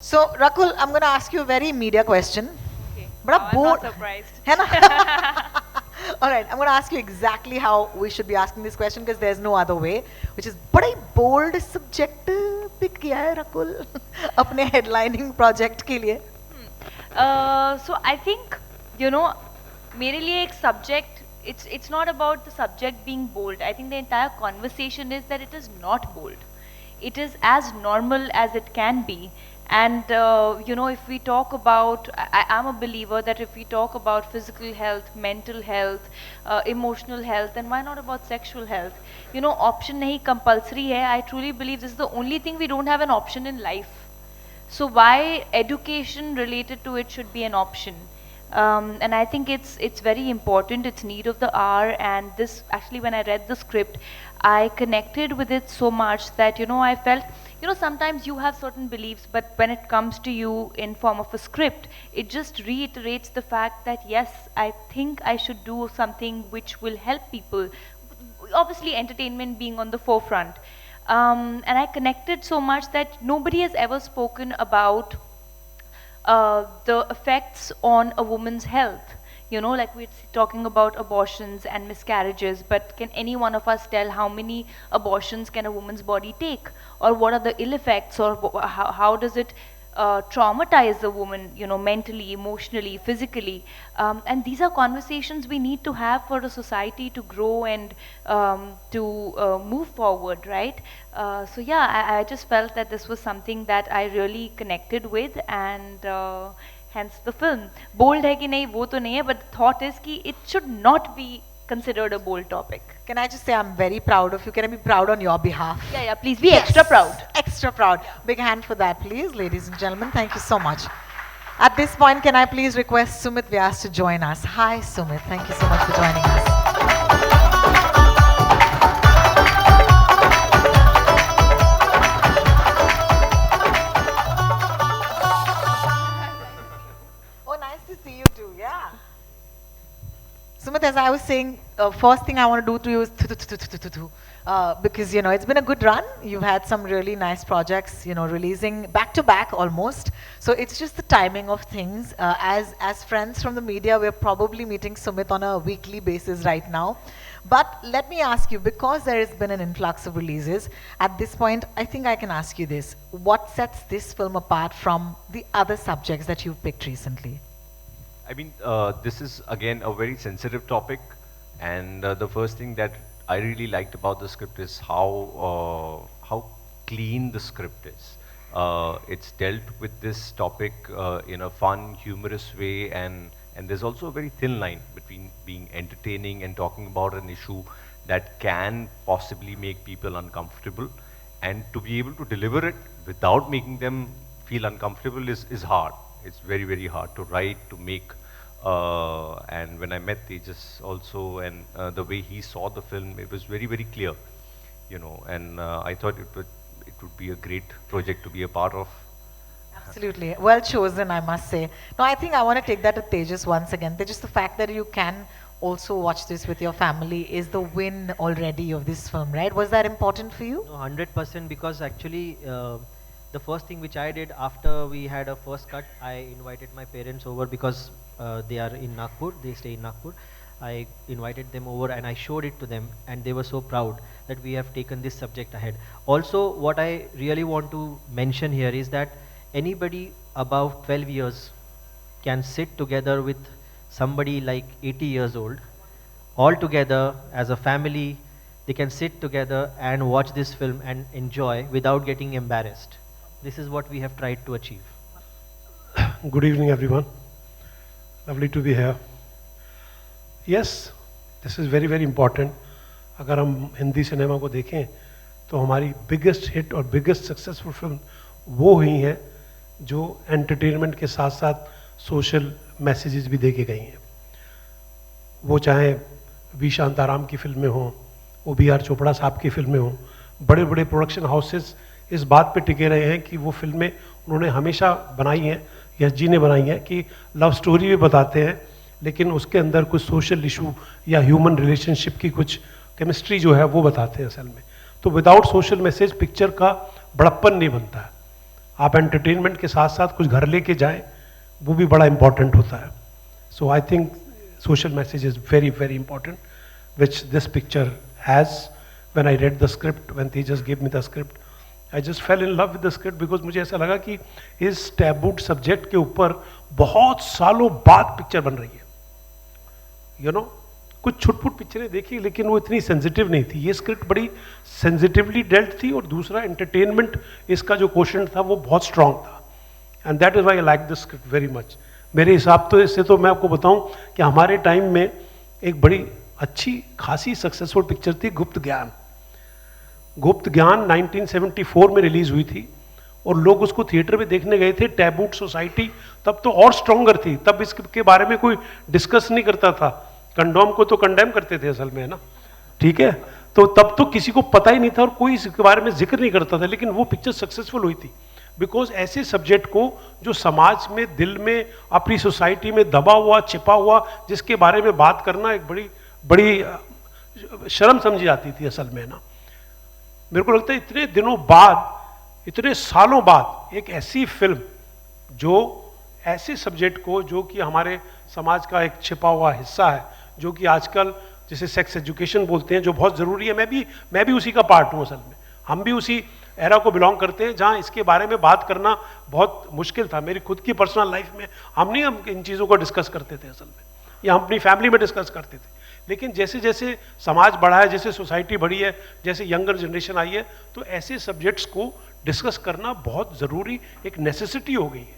So, Rakul, I'm going to ask you a very media question. Okay. बड़ा Wow, I'm bored not surprised. है ना? All right, I'm going to ask you exactly how we should be asking this question because there's no other way, which is बड़ा ही bold subject pick किया है रकुल अपने headlining project के लिए. So I think you know मेरे लिए एक subject it's not about the subject being bold. I think the entire conversation is that it is not bold. It is as normal as it can be. And if we talk about, I'm a believer that if we talk about physical health, mental health, emotional health, then why not about sexual health? Option nahi compulsory hai. I truly believe this is the only thing we don't have an option in life. So why education related to it should be an option? And I think it's very important. It's need of the hour. And this actually, when I read the script, I connected with it so much that I felt sometimes you have certain beliefs, but when it comes to you in form of a script, it just reiterates the fact that yes, I think I should do something which will help people. Obviously, entertainment being on the forefront. And I connected so much that nobody has ever spoken about the effects on a woman's health. Like we're talking about abortions and miscarriages, but can any one of us tell how many abortions can a woman's body take? Or what are the ill effects? Or how does it traumatize a woman, mentally, emotionally, physically? And these are conversations we need to have for a society to grow and to move forward, right? So yeah, I just felt that this was something that I really connected with, and hence the film. Bold hai ki nahi, wo to nahi hai, but the thought is ki it should not be considered a bold topic. Can I just say I'm very proud of you? Can I be proud on your behalf? Yeah, please be extra proud. Extra proud. Big hand for that, please, ladies and gentlemen. Thank you so much. At this point, can I please request Sumeet Vyas to join us? Hi, Sumit. Thank you so much for joining us. Oh, nice to see you too. Yeah. Sumit, as I was saying, first thing I want to do to you is because it's been a good run. You've had some really nice projects, releasing back to back almost. So it's just the timing of things. As friends from the media, we're probably meeting Sumit on a weekly basis right now. But let me ask you, because there has been an influx of releases, at this point, I think I can ask you this: what sets this film apart from the other subjects that you've picked recently? I mean, this is again a very sensitive topic, and the first thing that I really liked about the script is how clean the script is. It's dealt with this topic in a fun, humorous way, and there's also a very thin line between being entertaining and talking about an issue that can possibly make people uncomfortable, and to be able to deliver it without making them feel uncomfortable is hard. It's very, very hard to write, to make. And when I met Tejas also, and the way he saw the film, it was very, very clear, and I thought it would be a great project to be a part of. Absolutely. Well chosen, I must say. No, I think I want to take that to Tejas once again. Tejas, the fact that you can also watch this with your family is the win already of this film, right? Was that important for you? No, 100%, because actually the first thing which I did after we had a first cut, I invited my parents over because they are in Nagpur, they stay in Nagpur. I invited them over and I showed it to them, and they were so proud that we have taken this subject ahead. Also, what I really want to mention here is that anybody above 12 years can sit together with somebody like 80 years old, all together as a family. They can sit together and watch this film and enjoy without getting embarrassed. This is what we have tried to achieve. Good evening, everyone. Lovely to be here. Yes, this is very, very important. अगर हम Hindi cinema को देखें तो हमारी biggest hit और biggest successful film वो हुई हैं जो एंटरटेनमेंट के साथ साथ सोशल मैसेजेस भी दे के गई हैं. वो चाहे वी शांताराम की फिल्में हों, वो बी आर चोपड़ा साहब की फिल्में हों, बड़े बड़े प्रोडक्शन हाउसेस इस बात पे टिके रहे हैं कि वो फिल्में उन्होंने हमेशा बनाई हैं, यश जी ने बनाई हैं, कि लव स्टोरी भी बताते हैं लेकिन उसके अंदर कुछ सोशल इशू या ह्यूमन रिलेशनशिप की कुछ केमिस्ट्री जो है वो बताते हैं असल में. तो विदाउट सोशल मैसेज पिक्चर का बड़प्पन नहीं बनता है. आप एंटरटेनमेंट के साथ साथ कुछ घर लेके जाएं, वो भी बड़ा इंपॉर्टेंट होता है. So I think social message is very, very important, which this picture has. When I read the script, when they just gave me the script, I just fell in love with the script because मुझे ऐसा लगा कि इस टैबूड subject के ऊपर बहुत सालों बाद पिक्चर बन रही है. You know, कुछ छुटपुट पिक्चरें देखी लेकिन वो इतनी सेंसिटिव नहीं थी. ये स्क्रिप्ट बड़ी सेंसिटिवली डेल्ट थी और दूसरा एंटरटेनमेंट इसका जो क्वेश्चन था वो बहुत स्ट्रांग था. And that is why I like the script very much. मेरे हिसाब तो इससे तो मैं आपको बताऊं कि हमारे टाइम में एक बड़ी अच्छी खासी सक्सेसफुल पिक्चर थी गुप्त ज्ञान. गुप्त ज्ञान 1974 में रिलीज हुई थी और लोग उसको थिएटर में देखने गए थे. टैबूड सोसाइटी तब तो और स्ट्रॉन्गर थी, तब इसके बारे में कोई डिस्कस नहीं करता था. कंडोम को तो कंडेम करते थे असल में, है ना, ठीक है. तो तब तो किसी को पता ही नहीं था और कोई इसके बारे में जिक्र नहीं करता था. लेकिन वो पिक्चर सक्सेसफुल हुई थी बिकॉज ऐसे सब्जेक्ट को जो समाज में, दिल में, अपनी सोसाइटी में दबा हुआ, छिपा हुआ, जिसके बारे में बात करना एक बड़ी बड़ी शर्म समझी जाती थी असल में, ना. मेरे को लगता है इतने दिनों बाद, इतने सालों बाद एक ऐसी फिल्म जो ऐसे सब्जेक्ट को, जो कि हमारे समाज का एक छिपा हुआ हिस्सा है, जो कि आजकल जिसे सेक्स एजुकेशन बोलते हैं, जो बहुत ज़रूरी है. मैं भी उसी का पार्ट हूँ असल में. हम भी उसी एरा को बिलोंग करते हैं जहाँ इसके बारे में बात करना बहुत मुश्किल था. मेरी खुद की पर्सनल लाइफ में हम इन चीज़ों को डिस्कस करते थे असल में, या हम अपनी फैमिली में डिस्कस करते थे. लेकिन जैसे जैसे समाज बढ़ा है, जैसे सोसाइटी बढ़ी है, जैसे यंगर जनरेशन आई है, तो ऐसे सब्जेक्ट्स को डिस्कस करना बहुत ज़रूरी, एक नेसेसिटी हो गई है.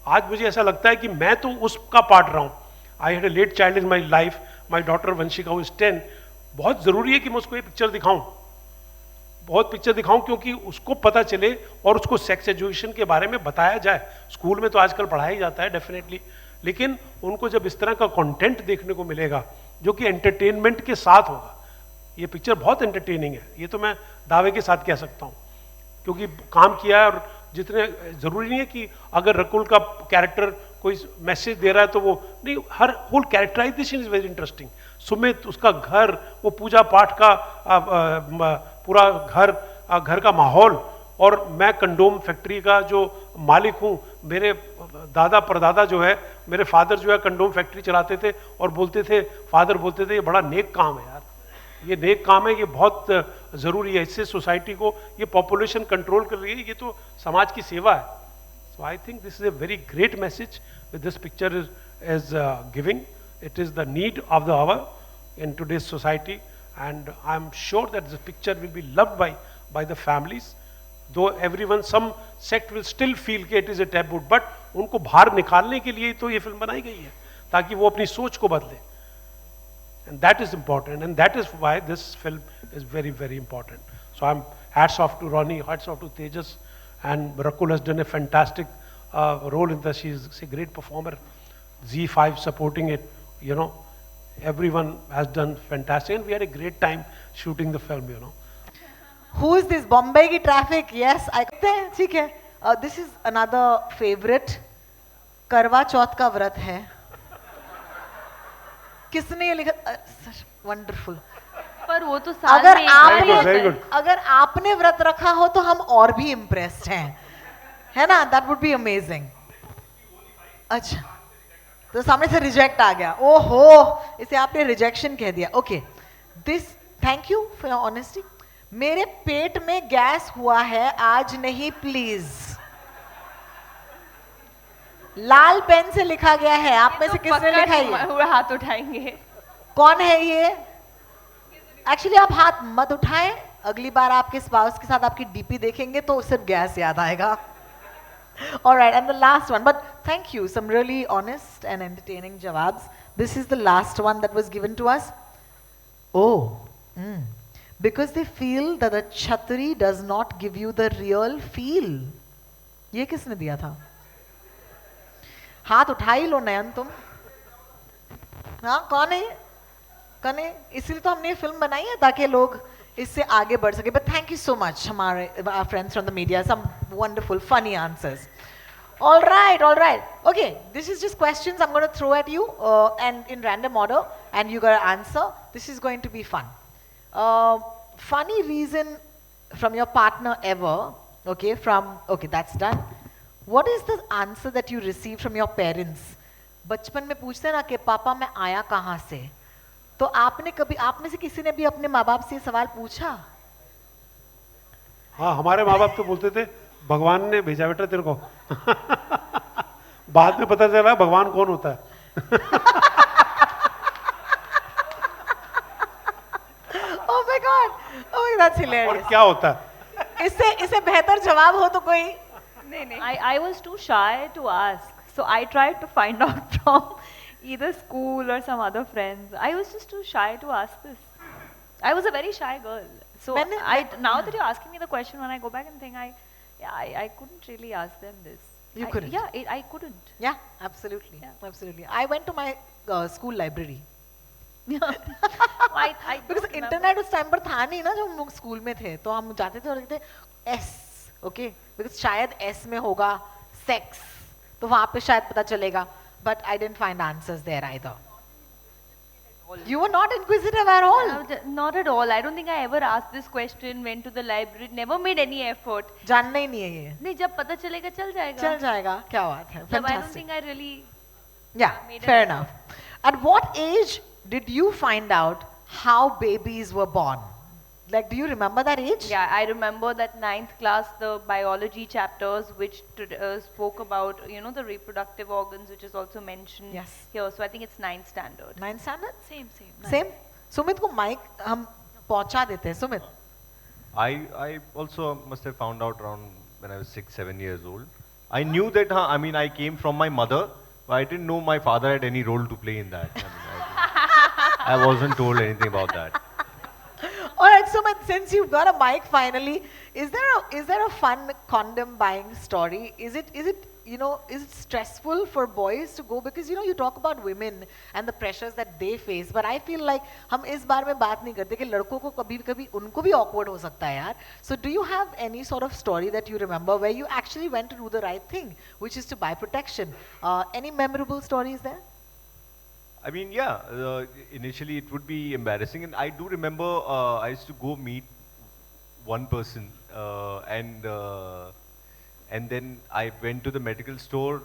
आज मुझे ऐसा लगता है कि मैं तो उसका पार्ट रहा हूँ. I had a late child in my life. My daughter Vanshika is 10. बहुत ज़रूरी है कि मैं उसको ये पिक्चर दिखाऊँ, बहुत पिक्चर दिखाऊं, क्योंकि उसको पता चले और उसको सेक्स एजुकेशन के बारे में बताया जाए. स्कूल में तो आजकल पढ़ाया जाता है डेफिनेटली, लेकिन उनको जब इस तरह का कंटेंट देखने को मिलेगा जो कि एंटरटेनमेंट के साथ होगा. ये पिक्चर बहुत एंटरटेनिंग है, ये तो मैं दावे के साथ कह सकता हूँ, क्योंकि काम किया है. और जितने ज़रूरी नहीं है कि अगर रकुल का कैरेक्टर कोई मैसेज दे रहा है तो वो नहीं, हर whole characterisation is very interesting. Sumit, उसका घर, वो पूजा पाठ का पूरा घर का माहौल. और मैं कंडोम फैक्ट्री का जो मालिक हूँ. मेरे दादा परदादा जो है, मेरे फादर जो है कंडोम फैक्ट्री चलाते थे और बोलते थे, फादर बोलते थे, ये बड़ा नेक काम है यार, ये नेक काम है, ये बहुत ज़रूरी है, इससे सोसाइटी को, ये पॉपुलेशन कंट्रोल कर रही है, ये तो समाज की सेवा है. So I think this is a very great message this picture is giving. It is the need of the hour in today's society, and I'm sure that this picture will be loved by the families, though everyone, some sect will still feel that it is a taboo, but उनको बाहर निकालने के लिए तो ये film बनाई गई है ताकि वो अपनी सोच को बदले. And that is important, and that is why this film is very, very important. So I'm hats off to Ronnie, hats off to Tejas, and Rakul has done a fantastic role in this. She's a great performer. Zee5 supporting it, you know. Everyone has done fantastic, and we had a great time shooting the film, you know. Who is this? Bombay ki traffic? Yes, I. ठीक है. This is another favorite. करवा चौथ का व्रत है. किसने ये लिखा? Wonderful. पर वो तो साल में अगर अगर आपने व्रत रखा हो तो हम और भी इम्प्रेस्ड हैं, है ना? That would be amazing. अच्छा, तो सामने से रिजेक्ट आ गया. ओहो, इसे आपने रिजेक्शन कह दिया. Okay, this, thank you for your honesty. मेरे पेट में गैस हुआ है, आज नहीं प्लीज. लाल पेन से लिखा गया है. आप में से किसने लिखा है? हाथ उठाएंगे. कौन है ये? एक्चुअली आप हाथ मत उठाएं. अगली बार आपके स्पाउस के साथ आपकी डीपी देखेंगे तो सिर्फ गैस याद आएगा. All right, and the last one, but thank you, some really honest and entertaining jawabs. This is the last one that was given to us. Oh, because they feel that the Chhatri does not give you the real feel. ये किसने दिया था? हाथ उठा ही लो नयन तुम. हाँ, कौन है? कौन है? इसलिए तो हमने ये फिल्म बनाई है ताकि लोग इससे आगे बढ़ सके. But thank you so much, हमारे our friends from the media, some wonderful funny answers. All right. Okay, this is just questions I'm going to throw at you and in random order, and you got to answer. This is going to be fun. Funny reason from your partner ever. Okay, that's done. What is the answer that you receive from your parents? बचपन में पूछते हैं ना कि पापा मैं आया कहाँ से, तो आपने कभी, आप में से किसी ने भी अपने माँ बाप से ये सवाल पूछा? हाँ, हमारे माँ बाप तो बोलते थे भगवान ने भेजा बेटा तेरे को। बाद में पता चला भगवान कौन होता है। Oh my God, oh my, that's और hilarious. क्या होता है? इससे बेहतर जवाब हो तो कोई? नहीं नहीं, I was too shy to ask, so I tried to find out from either school or some other friends. I was just too shy to ask this. I was a very shy girl. So now that you're asking me the question, when I go back and think, I couldn't really ask them this. You couldn't? Yeah, I couldn't. Yeah, absolutely. Yeah. Absolutely. I went to my school library. I Because don't remember. Internet उस time पर था नहीं ना, जब हम लोग school में थे, तो हम जाते थे और कहते एस, ओके, बिकॉज शायद एस में होगा सेक्स, तो वहां पे शायद पता चलेगा, but I didn't find answers there either. You were not inquisitive at all. Not at all. I don't think I ever asked this question, went to the library, never made any effort. जानना ही नहीं है ये. नहीं, जब पता चलेगा चल जाएगा. चल जाएगा, क्या बात है. So I don't Fantastic. think I really. Yeah, made an fair effort. enough. At what age did you find out how babies were born? Like, do you remember that age? Yeah, I remember that 9th class, the biology chapters, which spoke about, the reproductive organs, which is also mentioned Yes. here. So I think it's 9th standard. 9th standard? Same. Same. Sumit को mic हम पहुंचा देते हैं. Sumit. I also must have found out around when I was 6, 7 years old. I knew that, I came from my mother, but I didn't know my father had any role to play in that. I wasn't told anything about that. All right, Sumit, since you've got a mic finally, is there a fun condom buying story? Is it stressful for boys to go, because you talk about women and the pressures that they face, but I feel like हम इस बार में बात नहीं करते कि लड़कों को कभी-कभी उनको भी awkward हो सकता है यार. So do you have any sort of story that you remember where you actually went to do the right thing, which is to buy protection? Any memorable stories there? Initially it would be embarrassing, and I do remember I used to go meet one person, and then I went to the medical store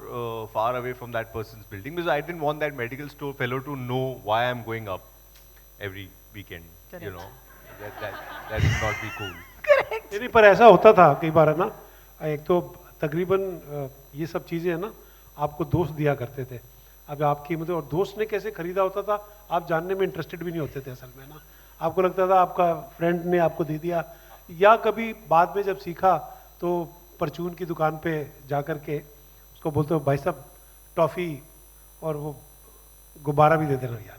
far away from that person's building, because I didn't want that medical store fellow to know why I'm going up every weekend. Correct. That would not be cool. Correct. नहीं, पर ऐसा होता था कई बार, है ना. एक तो तकरीबन ये सब चीजें, है ना, आपको दोस्त दिया करते थे. अब आपकी मतलब, और दोस्त ने कैसे खरीदा होता था आप जानने में इंटरेस्टेड भी नहीं होते थे असल में, ना. आपको लगता था आपका फ्रेंड ने आपको दे दिया, या कभी बाद में जब सीखा तो परचून की दुकान पे जा कर के उसको बोलते हो भाई साहब टॉफ़ी और वो गुब्बारा भी दे देना यार.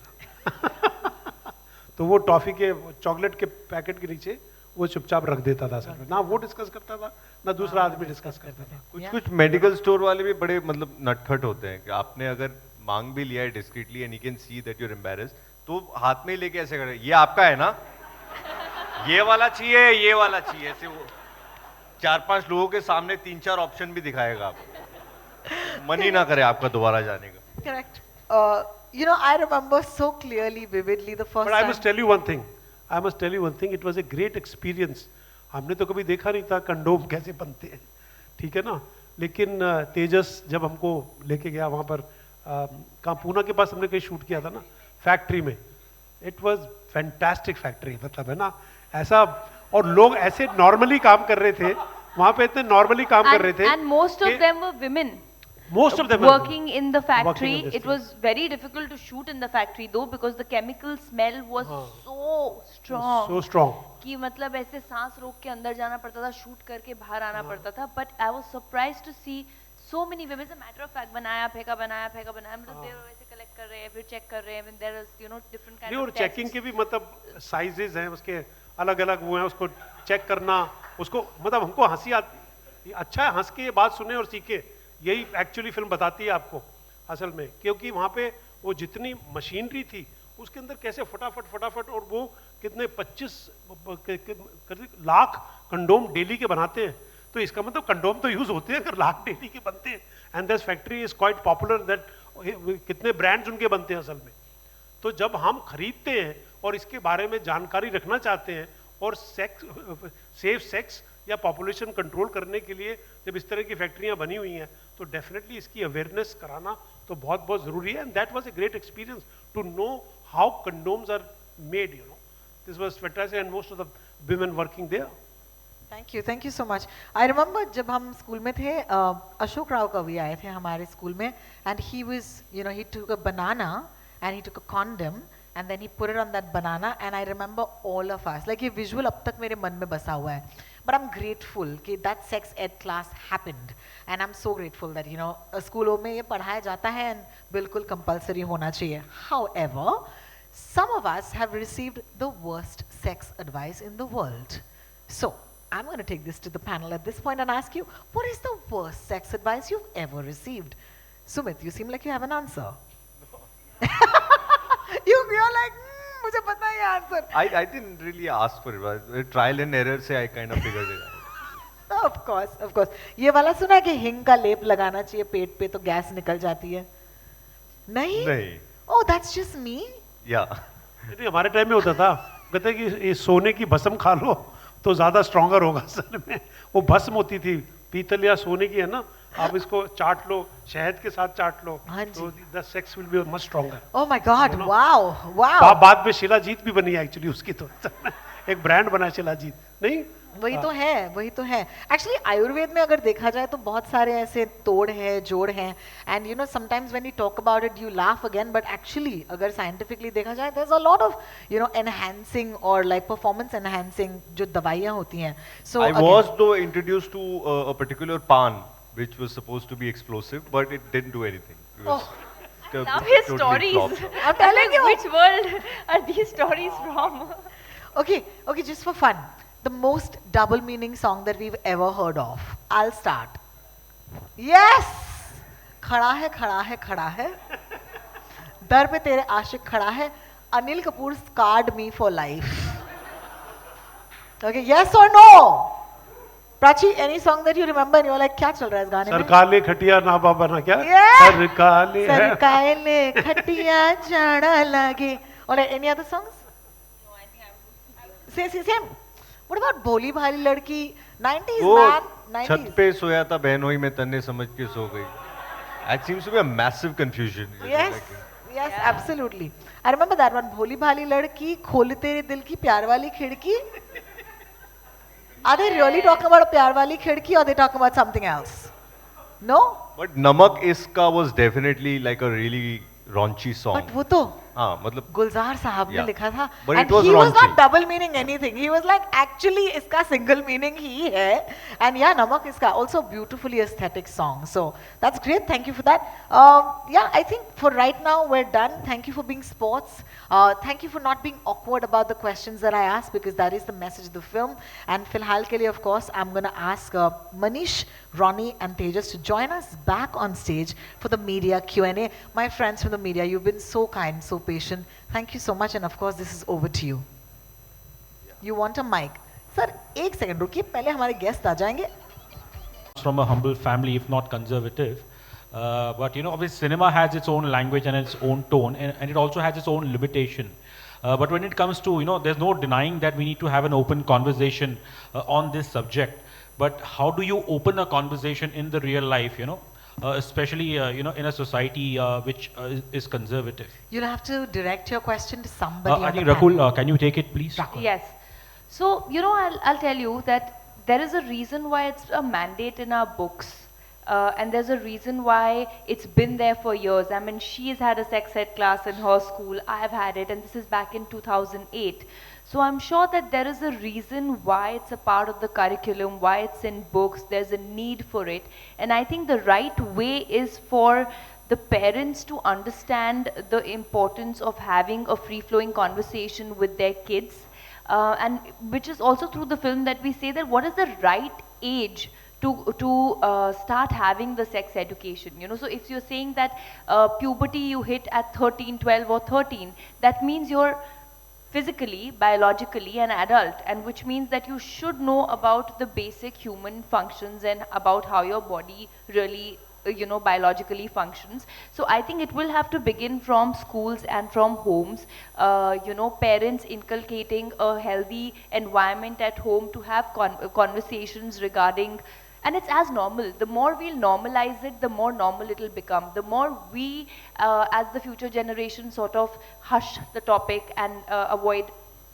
तो वो टॉफ़ी के चॉकलेट के पैकेट के नीचे वो चुपचाप रख देता था असल में, ना वो डिस्कस करता था ना दूसरा आदमी डिस्कस करता था. कुछ मेडिकल स्टोर वाले भी बड़े मतलब नटखट होते हैं कि आपने अगर मांग भी लिया है discreetly and you can see that you are embarrassed, तो हाथ में ही लेके ऐसे करे, ये आपका है ना, ये वाला चाहिए, ये वाला चाहिए, ऐसे वो 4-5 लोगों के सामने 3-4 ऑप्शन भी दिखाएगा आपको, मन ही ना करे आपका दोबारा जाने का. Correct. I remember so clearly, vividly the first But I time. must tell you one thing. It was a great experience. हमने तो कभी देखा नहीं था कंडोम कैसे बनते हैं, ठीक है ना. लेकिन तेजस जब हमको लेके गया वहाँ पर, कहाँ पूना के पास हमने कहीं शूट किया था ना, फैक्ट्री में. इट वाज फैंटास्टिक फैक्ट्री, मतलब, है ना, ऐसा, और लोग ऐसे नॉर्मली काम कर रहे थे वहाँ पे, इतने नॉर्मली काम कर रहे थे. And most of them were women. Most of them working in the Working factory. in this It was very difficult to shoot in the factory though, because the chemical smell was so strong. so strong. कि मतलब ऐसे सांस रोक के अंदर जाना पड़ता था, शूट करके बाहर आना पड़ता था. But I was surprised to see so many women. As a matter of fact, बनाया फेंका, मतलब they वैसे collect कर रहे हैं, फिर check कर रहे हैं. There is different kind नहीं, of और चेकिंग के भी मतलब साइजेस हैं उसके, अलग अलग वो हैं, उसको चेक करना, उसको मतलब हमको हंसी आती. अच्छा है हंस के ये बात सुने और सीखे, यही एक्चुअली फिल्म बताती है आपको असल में, क्योंकि वहाँ पे वो जितनी मशीनरी थी उसके अंदर कैसे फटाफट, और वो कितने 25 लाख कंडोम डेली के बनाते हैं. तो इसका मतलब कंडोम तो यूज होते हैं अगर लाख डेली के बनते हैं. And this factory is quite popular, that कितने ब्रांड्स उनके बनते हैं असल में. तो जब हम खरीदते हैं और इसके बारे में जानकारी रखना चाहते हैं और सेक्स, सेफ सेक्स या पॉपुलेशन कंट्रोल करने के लिए जब इस तरह की फैक्ट्रियां बनी हुई हैं तो डेफिनेटली इसकी अवेयरनेस कराना तो बहुत बहुत ज़रूरी है. And that was a great experience to know how condoms are made, you know. This was fantastic and most of the women working there. Thank you so much. I remember जब हम school में थे, अशोक राव कवि आए थे हमारे school में, and he was, you know, he took a banana and he took a condom and then he put it on that banana and I remember all of us, like ये visual अब तक मेरे मन में बसा हुआ है. But I'm grateful कि that sex ed class happened and I'm so grateful that, you know, स्कूलों में ये पढ़ाया जाता है and बिल्कुल compulsory होना चाहिए. However, some of us have received the worst sex advice in the world. So, I'm going to take this to the panel at this point and ask you, what is the worst sex advice you've ever received? Sumit, you seem like you have an answer. You're like, मुझे पता है ये answer. I didn't really ask for it, but trial and error से I kind of figured it out. Of course. ये वाला सुना है कि हिंग का लेप लगाना चाहिए पेट पे तो गैस निकल जाती है? नहीं? नहीं. Oh, that's just me? Yeah. नहीं, हमारे टाइम में होता था, कहते कि ये सोने की भस्म खा लो तो ज्यादा स्ट्रॉन्गर होगा सर में. वो भस्म होती थी पीतल या सोने की, है ना, आप इसको चाट लो, शहद के साथ चाट लो, तो the sex will be much stronger. Oh my God, wow. बाद में शिलाजीत भी बनी एक्चुअली उसकी, तो एक ब्रांड बना शिलाजीत. नहीं, वही तो है. एक्चुअली आयुर्वेद में अगर देखा जाए तो बहुत सारे ऐसे तोड़ है, जोड़ हैं, and you know sometimes when you talk about it you laugh again, but actually अगर साइंटिफिकली देखा जाए there is a lot of, you know, enhancing और लाइक परफॉर्मेंस एनहांसिंग जो दवाइयां होती हैं. सो I was though introduced to a particular pan which was supposed to be explosive, but it didn't do anything. It was Love his totally stories. flopped. I'm telling you. Which world are these stories from? Okay, just for fun, the most double meaning song that we've ever heard of. I'll start. Yes! खड़ा है दर पे तेरे आशिक खड़ा है, Anil Kapoor scarred me for life. Okay, yes or no? Prachi, any song that you remember and you're like, क्या चल रहा है इस गाने में? सरकाले खटिया ना बाबा ना क्या? Yeah! सरकाले खटिया जाड़ा लगे. Or like any other songs? Same. What about भोली भाली लड़की? 90s वो man, छत 90s. पे सोया था बहनोई में तन्ने समझ के सो गई. That seems to be a massive confusion. Yes, absolutely. I remember that one. भोली भाली लड़की, खोल तेरे दिल की प्यार वाली खिड़की. Are they really talking about a प्यार वाली खिड़की or are they talking about something else? No? But Namak Iska was definitely like a really raunchy song. But वो तो हाँ, मतलब गुलजार साहब ने Yeah. लिखा था. But And it was he was raunchy. not double meaning anything. He was like, actually इसका single meaning ही है. And yeah, नमक इसका also beautifully aesthetic song. So that's great. Thank you for that. Yeah, I think for right now we're done. Thank you for being sports. Thank you for not being awkward about the questions that I asked, because that is the message of the film. And फिलहाल के लिए, of course, I'm going to ask Manish, Ronnie and Tejas to join us back on stage for the media Q&A. My friends from the media, you've been so kind, so patient. Thank you so much, and of course this is over to you. You want a mic? Sir, एक second रुकिए, पहले हमारे guest आ जाएंगे. From a humble family, if not conservative, but you know, obviously cinema has its own language and its own tone, and it also has its own limitation. But when it comes to, you know, there's no denying that we need to have an open conversation on this subject. But how do you open a conversation in the real life, you know? Especially you know, in a society which is conservative. You'll have to direct your question to somebody. I on think the Rakul, panel. can you take it, please? Rakul. Yes. So, you know, I'll tell you that there is a reason why it's a mandate in our books. And there's a reason why it's been there for years. I mean, she's had a sex ed class in her school. I've had it, and this is back in 2008. So I'm sure that there is a reason why it's a part of the curriculum, why it's in books. There's a need for it. And I think the right way is for the parents to understand the importance of having a free-flowing conversation with their kids. And which is also through the film that we say that what is the right age to start having the sex education, you know. So if you're saying that puberty you hit at 13, 12 or 13, that means you're physically, biologically an adult, and which means that you should know about the basic human functions and about how your body really biologically functions. So I think it will have to begin from schools and from homes. Parents inculcating a healthy environment at home to have conversations regarding, and it's as normal. The more we'll normalize it, the more normal it'll become. The more we, as the future generation, sort of hush the topic and avoid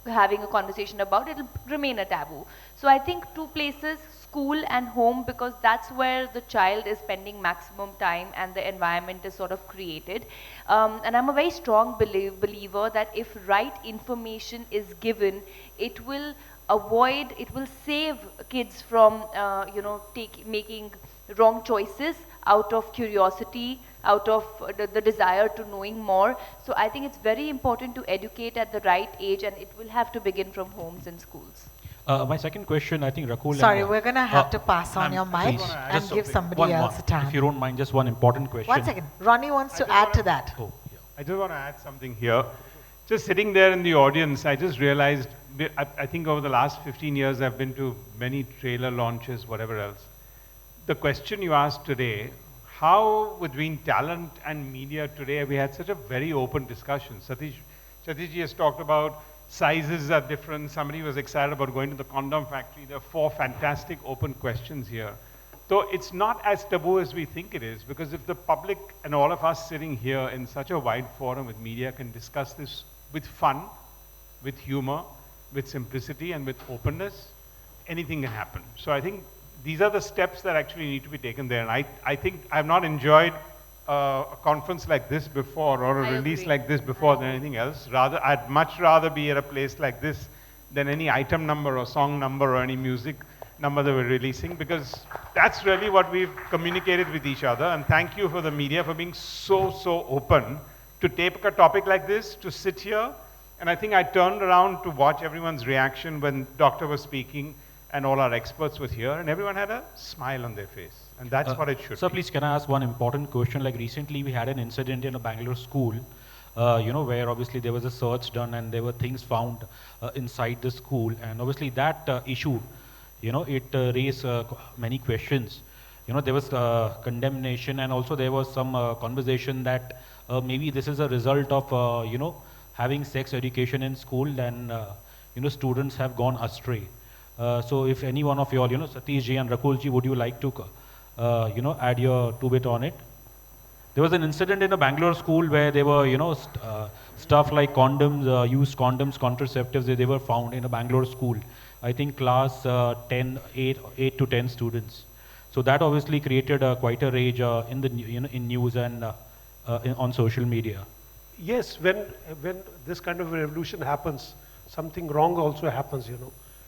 having a conversation about it, it'll remain a taboo. So I think two places, school and home, because that's where the child is spending maximum time and the environment is sort of created. And I'm a very strong believer that if right information is given, it will save kids from, making wrong choices out of curiosity, out of the desire to knowing more. So I think it's very important to educate at the right age, and it will have to begin from homes and schools. My second question, I think Rakul. Sorry, we're going to have to pass on your mic please, and give somebody else a time. If you don't mind, just one important question. 1 second. Ronnie wants to add to that. Oh, yeah. I just want to add something here. Just sitting there in the audience, I just realized, I think over the last 15 years, I've been to many trailer launches, whatever else. The question you asked today, how between talent and media today, we had such a very open discussion. Satish has talked about sizes are different. Somebody was excited about going to the condom factory. There are 4 fantastic open questions here. So it's not as taboo as we think it is, because if the public and all of us sitting here in such a wide forum with media can discuss this with fun, with humor, with simplicity and with openness, anything can happen. So I think these are the steps that actually need to be taken there. And I think I've not enjoyed a conference like this before, or a release like this before, than anything else. Rather, I'd much rather be at a place like this than any item number or song number or any music number that we're releasing, because that's really what we've communicated with each other. And thank you for the media for being so open to take a topic like this, to sit here. And I think I turned around to watch everyone's reaction when Doctor was speaking and all our experts were here, and everyone had a smile on their face. And that's what it should Sir, be. please, can I ask one important question? Like recently we had an incident in a Bangalore school, where obviously there was a search done and there were things found inside the school. And obviously that issue, it raised many questions. There was condemnation, and also there was some conversation that maybe this is a result of, having sex education in school, and, students have gone astray. So if any one of you all, Satish ji and Rakul ji, would you like to, add your 2 bit on it? There was an incident in a Bangalore school where there were, stuff like condoms, used condoms, contraceptives, they were found in a Bangalore school. I think class 8 to 10 students. So that obviously created quite a rage in the in news and on social media. Yes, when this kind of a revolution happens, something wrong also happens,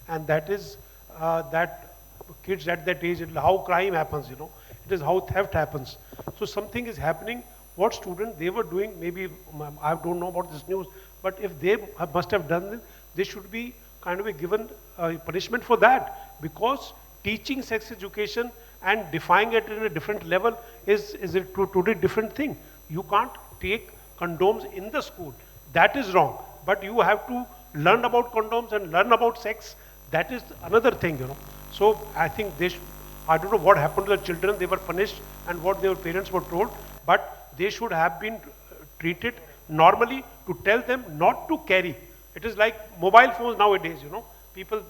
and that is that kids at that age, how crime happens, it is how theft happens. So something is happening. What students they were doing, maybe I don't know about this news, but if they must have done it, they should be kind of given punishment for that, because teaching sex education and defining it in a different level is a totally different thing. You can't take condoms in the school. That is wrong. But you have to learn about condoms and learn about sex. That is another thing, So I think I don't know what happened to the children. They were punished and what their parents were told, but they should have been treated normally, to tell them not to carry. It is like mobile phones nowadays, People,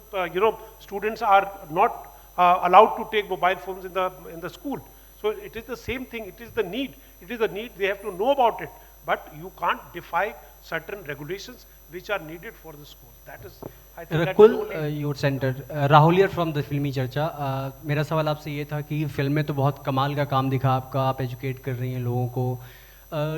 students are not allowed to take mobile phones in the school. So it is the same thing. It is the need. It is the need. They have to know about it. But you can't defy certain regulations which are needed for the school. That is, I think, Rakul, your center. Rahul here from the फिल्मी चर्चा. मेरा सवाल आपसे ये था कि film में तो बहुत कमाल का काम दिखा आपका, आप एजुकेट कर रही हैं लोगों को,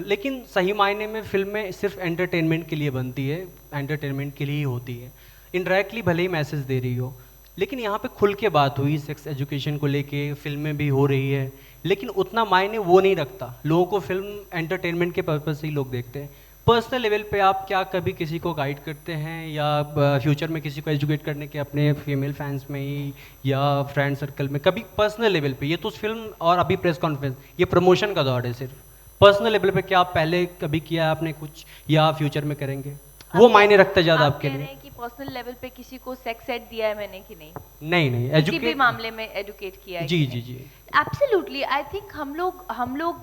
लेकिन सही मायने में फिल्में सिर्फ एंटरटेनमेंट के लिए बनती है, एंटरटेनमेंट के लिए ही होती है. इनडायरेक्टली भले ही मैसेज दे रही हो, लेकिन यहाँ पे खुल के बात हुई सेक्स एजुकेशन को लेके, फिल्में भी हो रही है, लेकिन उतना मायने वो नहीं रखता. लोगों को फिल्म एंटरटेनमेंट के पर्पज से ही लोग देखते हैं. पर्सनल लेवल पे आप क्या कभी किसी को गाइड करते हैं, या फ्यूचर में किसी को एजुकेट करने के अपने फीमेल फैंस में ही या फ्रेंड सर्कल में, कभी पर्सनल लेवल पे? ये तो फिल्म और अभी प्रेस कॉन्फ्रेंस, ये प्रमोशन का दौर है. सिर्फ पर्सनल लेवल पे क्या पहले कभी किया आपने कुछ, या फ्यूचर में करेंगे? वो मायने रखता है ज़्यादा आपके लिए. कि पर्सनल लेवल पे किसी को सेक्स एड दिया है मैंने कि नहीं? नहीं नहीं किसी भी मामले में एडुकेट किया है? जी जी जी एब्सोल्युटली। आई थिंक हम लोग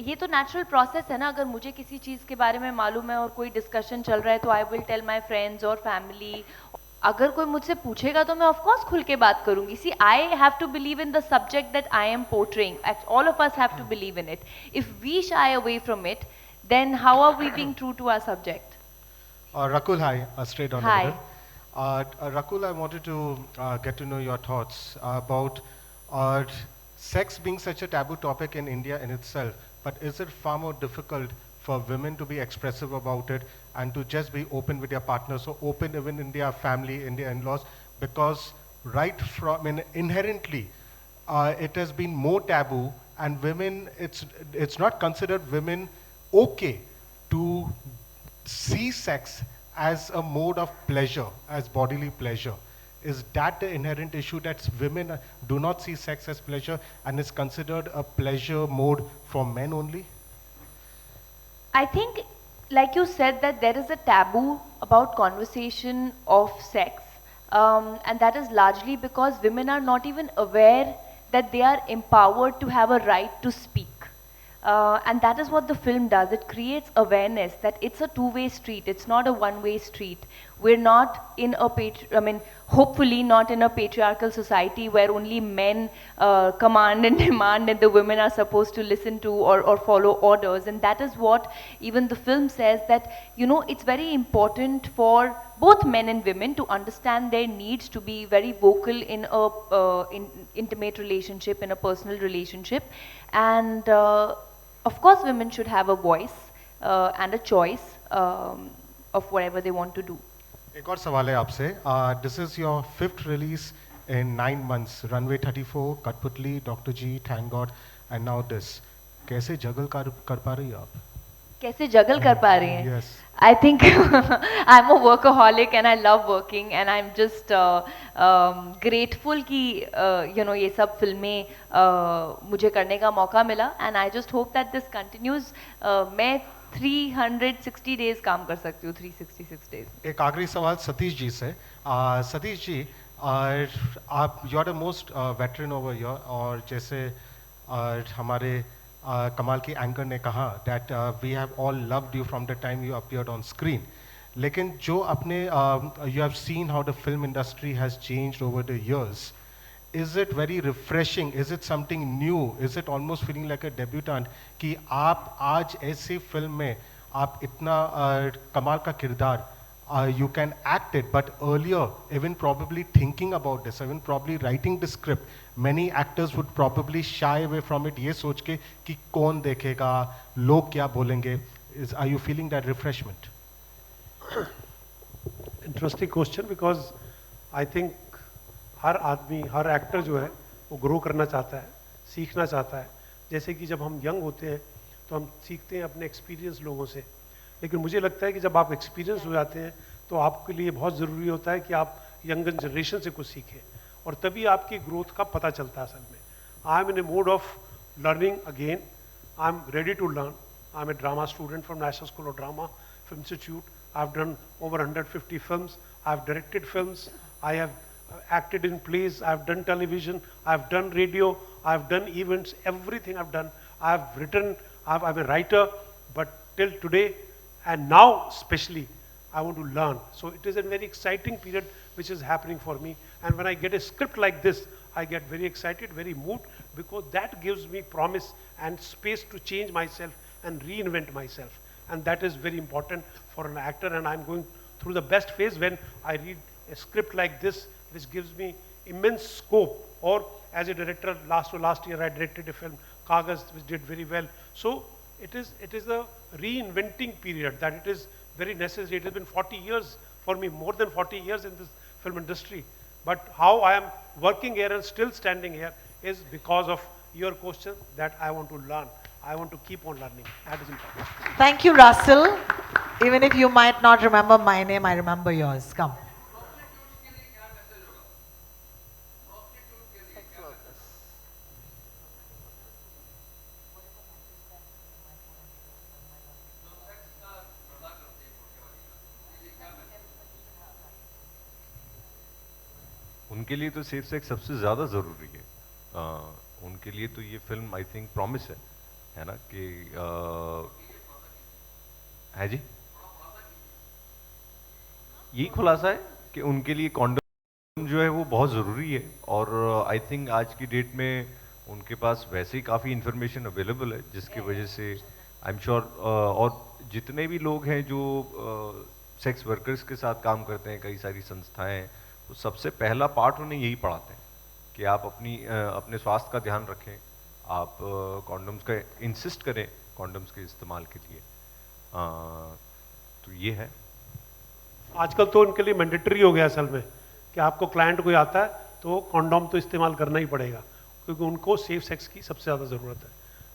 ये तो नेचुरल प्रोसेस है ना। अगर मुझे किसी चीज़ के बारे में मालूम है और कोई डिस्कशन चल रहा है तो I will tell my friends और फैमिली। अगर कोई मुझसे पूछेगा तो मैं ऑफ कोर्स खुल के बात करूंगी। See I have to believe in the subject that I am portraying. All of us have to believe in it. If we shy away from it, then how are we being true to our subject? Rakul, hi, straight on the Hi. middle. Rakul, I wanted to get to know your thoughts about sex being such a taboo topic in India in itself, but is it far more difficult for women to be expressive about it and to just be open with their partners, so open even in their family, in their in-laws, because right from, inherently, it has been more taboo, and women, it's not considered women okay to see sex as a mode of pleasure, as bodily pleasure. Is that the inherent issue, that women do not see sex as pleasure and is considered a pleasure mode for men only? I think, like you said, that there is a taboo about conversation of sex. And that is largely because women are not even aware that they are empowered to have a right to speak. And that is what the film does. It creates awareness that it's a two-way street. It's not a one-way street. We're not in a hopefully not in a patriarchal society where only men command and demand and the women are supposed to listen to or follow orders. And that is what even the film says, that, you know, it's very important for both men and women to understand their needs, to be very vocal in a intimate relationship, in a personal relationship. And of course, women should have a voice and a choice of whatever they want to do. एक और सवाल है आपसे. This is your 5th release in 9 months. Runway 34, Katputli, Dr. G, Thank God, and now this. कैसे जगल कर पा रही हो आप? कैसे जगल कर पा रही हैं? Yes. I think I'm a workaholic and I love working, and I'm just grateful कि you know, ये सब फिल्में मुझे करने का मौका मिला, and I just hope that this continues. मैं 360 days काम कर सकती हूँ, 366 days. एक आखिरी सवाल सतीश जी से. सतीश जी, आप you are the most veteran over here, और जैसे हमारे कमाल की एंकर ने कहा that we have all loved you from the time you appeared on screen. लेकिन जो अपने you have seen how the film industry has changed over the years. Is it very refreshing? Is it something new? Is it almost feeling like a debutant कि आप आज ऐसी film में आप इतना कमाल का किरदार, you can act it, but earlier, even probably thinking about this, even probably writing the script, many actors would probably shy away from it, ये सोच के कि कौन देखेगा, लोग क्या बोलेंगे. Are you feeling that refreshment? Interesting question, because I think हर आदमी, हर एक्टर जो है वो ग्रो करना चाहता है, सीखना चाहता है. जैसे कि जब हम यंग होते हैं तो हम सीखते हैं अपने एक्सपीरियंस लोगों से, लेकिन मुझे लगता है कि जब आप एक्सपीरियंस हो जाते हैं तो आपके लिए बहुत ज़रूरी होता है कि आप यंगर जनरेशन से कुछ सीखें, और तभी आपकी ग्रोथ का पता चलता है असल में. I am in a mode of learning again. I am ready to learn. I am a drama student from National School of Drama Film Institute. I have done over 150 films. I have directed films. I have acted in plays, I've done television, I've done radio, I've done events, everything I've done. I've written, I'm a writer, but till today, and now especially, I want to learn. So it is a very exciting period which is happening for me. And when I get a script like this, I get very excited, very moved, because that gives me promise and space to change myself and reinvent myself. And that is very important for an actor, and I'm going through the best phase when I read a script like this, which gives me immense scope. Or as a director, last year I directed a film, Kagaz, which did very well. So it is a reinventing period that it is very necessary. It has been 40 years for me, more than 40 years in this film industry. But how I am working here and still standing here is because of your question, that I want to learn. I want to keep on learning. That is important. Thank you, Russell. Even if you might not remember my name, I remember yours. Come. उनके लिए तो safe sex सबसे ज़्यादा ज़रूरी है। उनके लिए तो ये फिल्म आई थिंक प्रॉमिस है ना कि है जी, यही खुलासा है कि उनके लिए कॉन्डोम जो है वो बहुत ज़रूरी है। और आई थिंक आज की डेट में उनके पास वैसे ही काफ़ी इन्फॉर्मेशन अवेलेबल है, जिसकी वजह से आई एम श्योर और जितने भी लोग हैं जो सेक्स वर्कर्स के साथ काम करते हैं, कई सारी संस्थाएं हैं, तो सबसे पहला पार्ट उन्हें यही पढ़ाते हैं कि आप अपने स्वास्थ्य का ध्यान रखें, आप कॉन्डोम्स का इंसिस्ट करें कॉन्डोम्स के इस्तेमाल के लिए। तो ये है। आजकल तो उनके लिए मैंडेटरी हो गया असल में कि आपको क्लाइंट कोई आता है तो कॉन्डोम तो इस्तेमाल करना ही पड़ेगा, क्योंकि उनको सेफ सेक्स की सबसे ज़्यादा ज़रूरत है।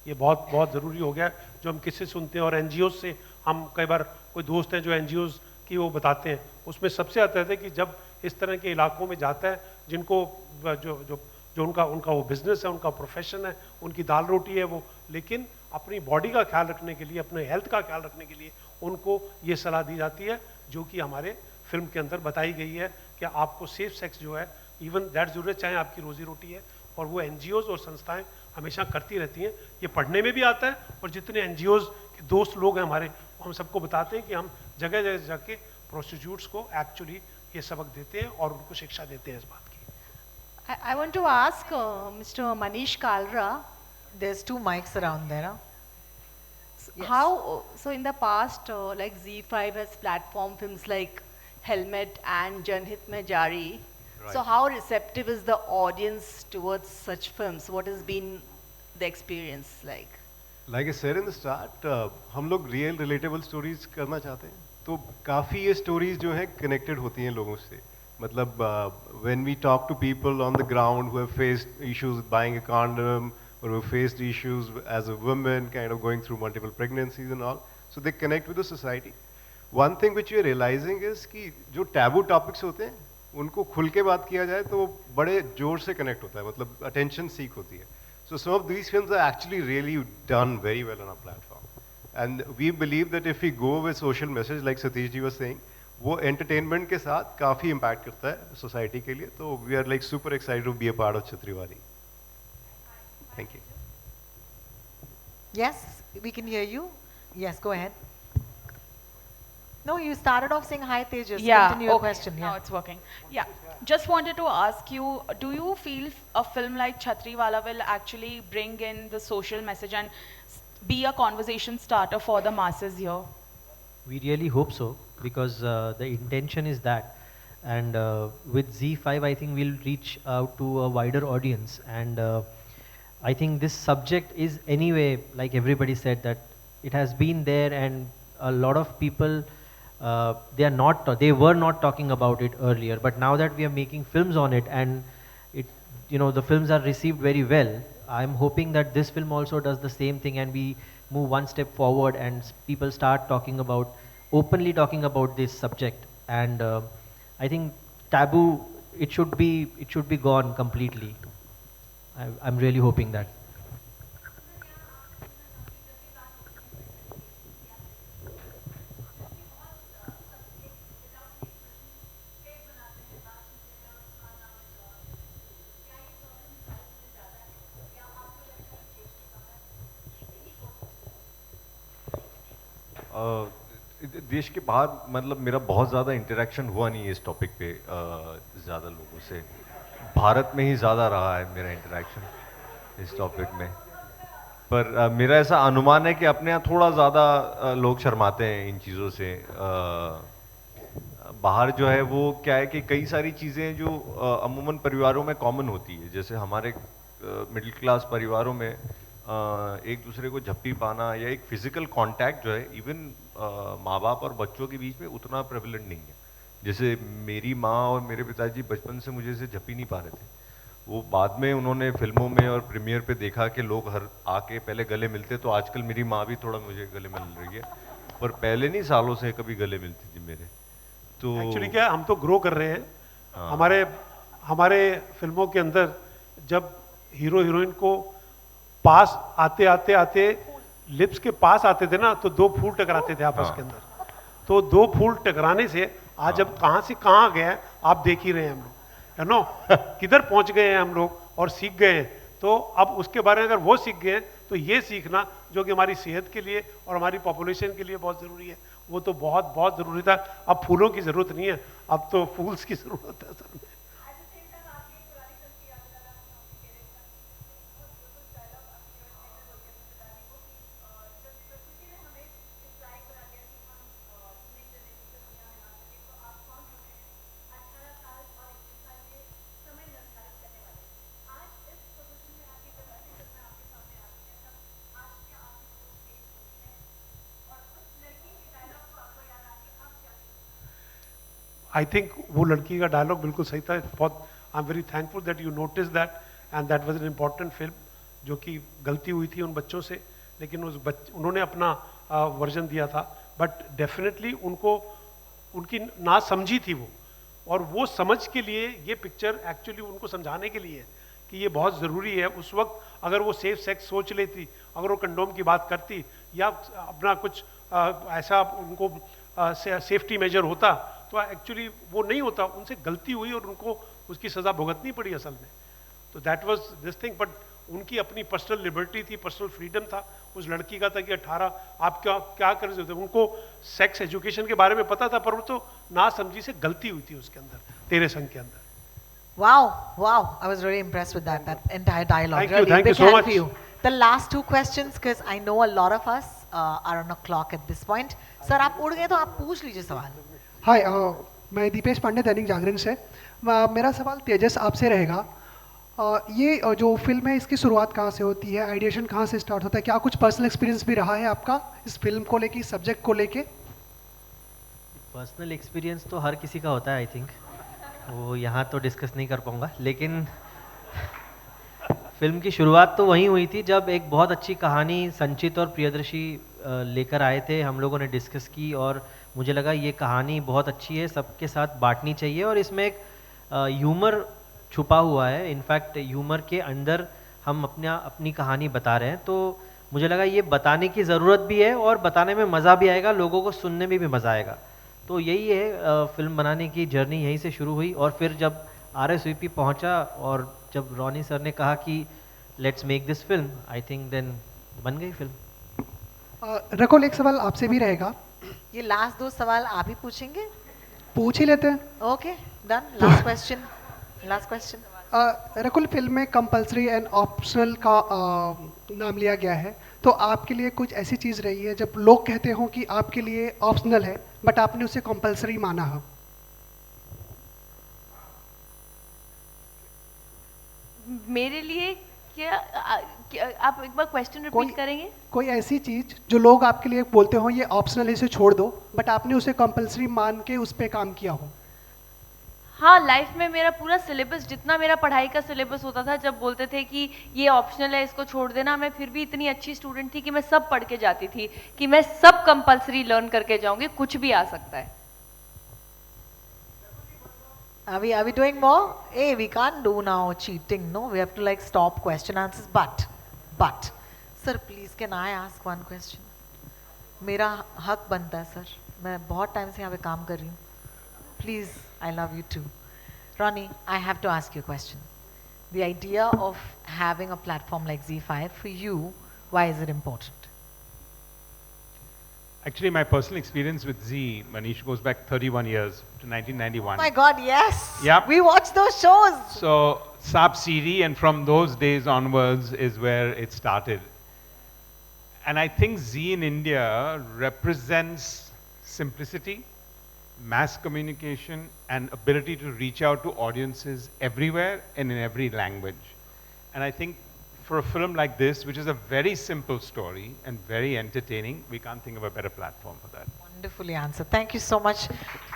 ये बहुत बहुत ज़रूरी हो गया है। जो हम किससे सुनते हैं और एनजीओ से, हम कई बार कोई दोस्त हैं जो एनजीओ की वो बताते हैं, उसमें सबसे आता है कि जब इस तरह के इलाकों में जाता है जिनको जो जो जो उनका वो बिजनेस है, उनका प्रोफेशन है, उनकी दाल रोटी है वो, लेकिन अपनी बॉडी का ख्याल रखने के लिए, अपने हेल्थ का ख्याल रखने के लिए उनको ये सलाह दी जाती है, जो कि हमारे फिल्म के अंदर बताई गई है कि आपको सेफ सेक्स जो है इवन दैट जरूरत, चाहे आपकी रोजी रोटी है, और वो एनजीओज और संस्थाएं हमेशा करती रहती हैं। ये पढ़ने में भी आता है, और जितने एनजीओज के दोस्त लोग हैं हमारे, हम सबको बताते हैं कि हम जगह जगह जाके प्रोस्टिट्यूट्स को एक्चुअली ये सबक देते हैं और उनको शिक्षा देते हैं इस बात की। I want to ask Mr. Manish Kalra, There's two mics around there. Huh? Yes. how, so in the past, like Zee5 has platformed films like Helmet and Janhit Mein Jari. So how receptive is the audience towards such films? What has been the experience like? Like I said in the start, हम लोग real relatable stories करना चाहते हैं, तो काफ़ी ये stories जो हैं connected होती हैं लोगों से। मतलब when we talk to people on the ground who have faced issues with buying a condom, or who have faced issues as a woman kind of going through multiple pregnancies and all, so they connect with the society. One thing which we are realizing is कि जो taboo topics होते हैं उनको खुल के बात किया जाए तो बड़े जोर से connect होता है, मतलब attention seek होती है. So some of these films are actually really done very well on our platform, and we believe that if we go with social message like Satish ji was saying, वो entertainment के साथ काफी impact करता है society के लिए. तो we are like super excited to be a part of Chhatriwali. Thank you. Yes, we can hear you. Yes, go ahead. No, you started off saying hi, Tejas. Yeah, Continue your okay. question. Now Yeah. it's working. Yeah, just wanted to ask you, do you feel a film like Chhatriwala will actually bring in the social message and be a conversation starter for the masses here? We really hope so, because the intention is that, and with Zee5 I think we'll reach out to a wider audience, and I think this subject is anyway, like everybody said, that it has been there, and a lot of people they were not talking about it earlier, but now that we are making films on it, and it, the films are received very well, I'm hoping that this film also does the same thing, and we move one step forward and people start openly talking about this subject. And I think taboo, it should be gone completely. I'm really hoping that. देश के बाहर मतलब मेरा बहुत ज़्यादा interaction हुआ नहीं है इस टॉपिक पे ज़्यादा लोगों से। भारत में ही ज़्यादा रहा है मेरा इंटरेक्शन इस टॉपिक में। पर मेरा ऐसा अनुमान है कि अपने यहाँ थोड़ा ज़्यादा लोग शर्माते हैं इन चीज़ों से। बाहर जो है वो क्या है कि कई सारी चीज़ें जो अमूमन परिवारों में कॉमन होती है, जैसे हमारे मिडिल क्लास परिवारों में एक दूसरे को झप्पी पाना या एक फिजिकल कांटेक्ट जो है इवन माँ बाप और बच्चों के बीच में उतना प्रेवलेंट नहीं है। जैसे मेरी माँ और मेरे पिताजी बचपन से मुझे से झप्पी नहीं पा रहे थे। वो बाद में उन्होंने फिल्मों में और प्रीमियर पे देखा कि लोग हर आके पहले गले मिलते, तो आजकल मेरी माँ भी थोड़ा मुझे गले मिल रही है, पर पहले नहीं सालों से कभी गले मिलती थी मेरे। तो एक्चुअली क्या, हम तो ग्रो कर रहे हैं। हाँ। हमारे फिल्मों के अंदर जब हीरो हीरोइन को पास आते लिप्स के पास आते थे ना, तो दो फूल टकराते थे आपस के अंदर। तो दो फूल टकराने से आज जब कहाँ से कहाँ गए आप देख ही रहे हैं हम लोग। यू नो किधर पहुंच गए हैं हम लोग और सीख गए हैं। तो अब उसके बारे में अगर वो सीख गए तो ये सीखना जो कि हमारी सेहत के लिए और हमारी पॉपुलेशन के लिए बहुत ज़रूरी है, वो तो बहुत बहुत ज़रूरी था। अब फूलों की ज़रूरत नहीं है, अब तो फूल्स की ज़रूरत है सर में। आई थिंक वो लड़की का डायलॉग बिल्कुल सही था। बहुत I am very thankful that you notice that and that was an important film. जो कि गलती हुई थी उन बच्चों से, लेकिन उन्होंने अपना वर्जन दिया था। बट डेफिनेटली उनको उनकी ना समझी थी वो, और वो समझ के लिए ये पिक्चर एक्चुअली उनको समझाने के लिए है कि ये बहुत ज़रूरी है। उस वक्त अगर वो सेफ सेक्स सोच लेती, अगर वो कंडोम की बात करती या अपना कुछ ऐसा उनको सेफ्टी मेजर होता, तो एक्चुअली वो नहीं होता। उनसे गलती हुई और उनको उसकी सज़ा भुगतनी पड़ी असल में। तो that was this thing. But उनकी अपनी पर्सनल लिबर्टी थी, पर्सनल फ्रीडम था। उस लड़की का था कि 18 आप क्या क्या कर सकते थे। उनको सेक्स एजुकेशन के बारे में पता था, पर वो तो ना समझी से गलती हुई थी उसके अंदर, तेरे संग के अंदर। Wow, wow. I was really impressed with that entire dialogue. Thank you, Really, thank you big so hand much. for you. The last two questions, because I know a lot of us are on a clock at this point. Sir, आप उड़ गए तो आप पूछ लीजिए सवाल. हाय, मैं दीपेश पांडे, दैनिक जागरण से। मेरा सवाल तेजस आपसे रहेगा। ये जो फिल्म है इसकी शुरुआत कहाँ से होती है, आइडिएशन कहाँ से स्टार्ट होता है? क्या कुछ पर्सनल एक्सपीरियंस भी रहा है आपका इस फिल्म को लेके, सब्जेक्ट को लेके? पर्सनल एक्सपीरियंस तो हर किसी का होता है, आई थिंक वो यहाँ तो डिस्कस नहीं कर पाऊँगा। लेकिन फिल्म की शुरुआत तो वहीं हुई थी जब एक बहुत अच्छी कहानी संचित और प्रियदर्शी लेकर आए थे। हम लोगों ने डिस्कस की और मुझे लगा ये कहानी बहुत अच्छी है, सबके साथ बांटनी चाहिए और इसमें एक ह्यूमर छुपा हुआ है। इनफैक्ट ह्यूमर के अंदर हम अपनी कहानी बता रहे हैं, तो मुझे लगा ये बताने की ज़रूरत भी है और बताने में मज़ा भी आएगा, लोगों को सुनने में भी मज़ा आएगा। तो यही है, फिल्म बनाने की जर्नी यहीं से शुरू हुई। और फिर जब RSVP पहुंचा और जब रॉनी सर ने कहा कि let's make this film, I think then बन गई फिल्म। रकुल, एक सवाल आपसे भी रहेगा। ये लास्ट दो सवाल आप ही पूछेंगे? पूछ ही लेते हैं। Okay, done. Last question, last question. Rakul, film में कंपल्सरी एंड ऑप्शनल का नाम लिया गया है, तो आपके लिए कुछ ऐसी चीज़ रही है जब लोग कहते हो कि आपके लिए ऑप्शनल है बट आपने उसे कंपल्सरी माना हो? मेरे लिए क्या आप एक बार क्वेश्चन रिपीट करेंगे? कोई ऐसी चीज़ जो लोग आपके लिए बोलते हो ये ऑप्शनल है, इसे छोड़ दो, बट आपने उसे कंपल्सरी मान के उस पर काम किया हो? हाँ, लाइफ में मेरा पूरा सिलेबस, जितना मेरा पढ़ाई का सिलेबस होता था, जब बोलते थे कि ये ऑप्शनल है, इसको छोड़ देना, मैं फिर भी इतनी अच्छी स्टूडेंट थी कि मैं सब पढ़ के जाती थी कि मैं सब कंपल्सरी लर्न करके जाऊंगी, कुछ भी आ सकता है। Are we doing more? Hey, we can't do now cheating, no? We have to like stop question answers. But, sir, please, can I ask one question? मेरा हक बनता है सर, मैं बहुत टाइम से यहाँ पे काम कर रही हूँ. Please, I love you too. Ronnie, I have to ask you a question. The idea of having a platform like Zee5 for you, why is it important? Actually, my personal experience with Zee, Manish, goes back 31 years to 1991. Oh my God, yes! Yep. We watch those shows! So, Saab CD, and from those days onwards is where it started. And I think Zee in India represents simplicity, mass communication, and ability to reach out to audiences everywhere and in every language. And I think for a film like this, which is a very simple story and very entertaining, we can't think of a better platform for that. Wonderfully answered. Thank you so much,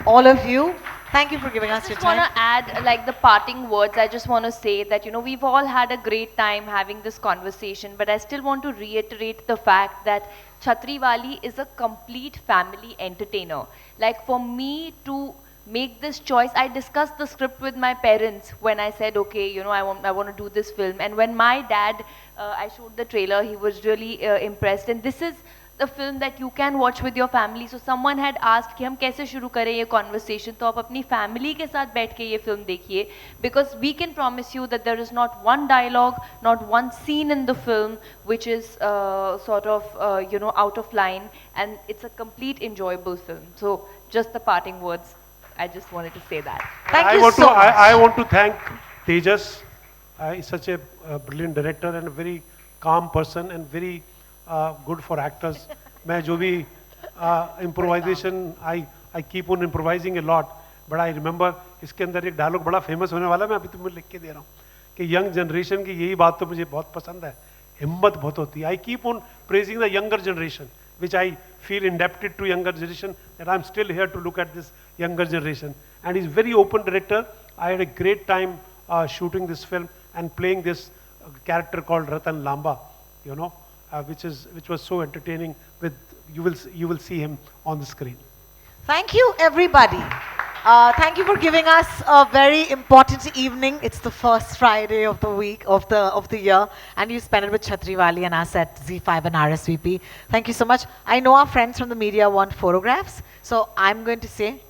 all of you. Thank you for giving us your I just want time. to add like the parting words. I just want to say that, you know, we've all had a great time having this conversation, but I still want to reiterate the fact that Chhatriwali is a complete family entertainer. Like for me to make this choice, I discussed the script with my parents when I said, okay, you know, I want to do this film. And when my dad, I showed the trailer, he was really impressed. And this is a film that you can watch with your family. So someone had asked कि हम कैसे शुरू करें ये conversation, तो आप अपनी family के साथ बैठ के ये film देखिए, because we can promise you that there is not one dialogue, not one scene in the film which is sort of out of line, and it's a complete enjoyable film. So just the parting words, I just wanted to say that. Thank you so much. I want to thank Tejas. He's such a brilliant director and a very calm person and very good for actors. मैं जो भी improvisation, I keep on improvising a lot, but I remember इसके अंदर एक dialogue बड़ा famous होने वाला है, मैं अभी तुम्हें लिख के दे रहा हूँ कि young generation की यही बात तो मुझे बहुत पसंद है, हिम्मत बहुत होती है. I keep on praising the younger generation, which I feel indebted to younger generation, that I'm still here to look at this younger generation. And he's very open director. I had a great time shooting this film and playing this character called Ratan Lamba, which was so entertaining. You will see him on the screen. Thank you, everybody. Thank you for giving us a very important evening. It's the first Friday of the week, of the year, and you spent it with Chhatriwali and us at Zee5 and RSVP. Thank you so much. I know our friends from the media want photographs, so I'm going to say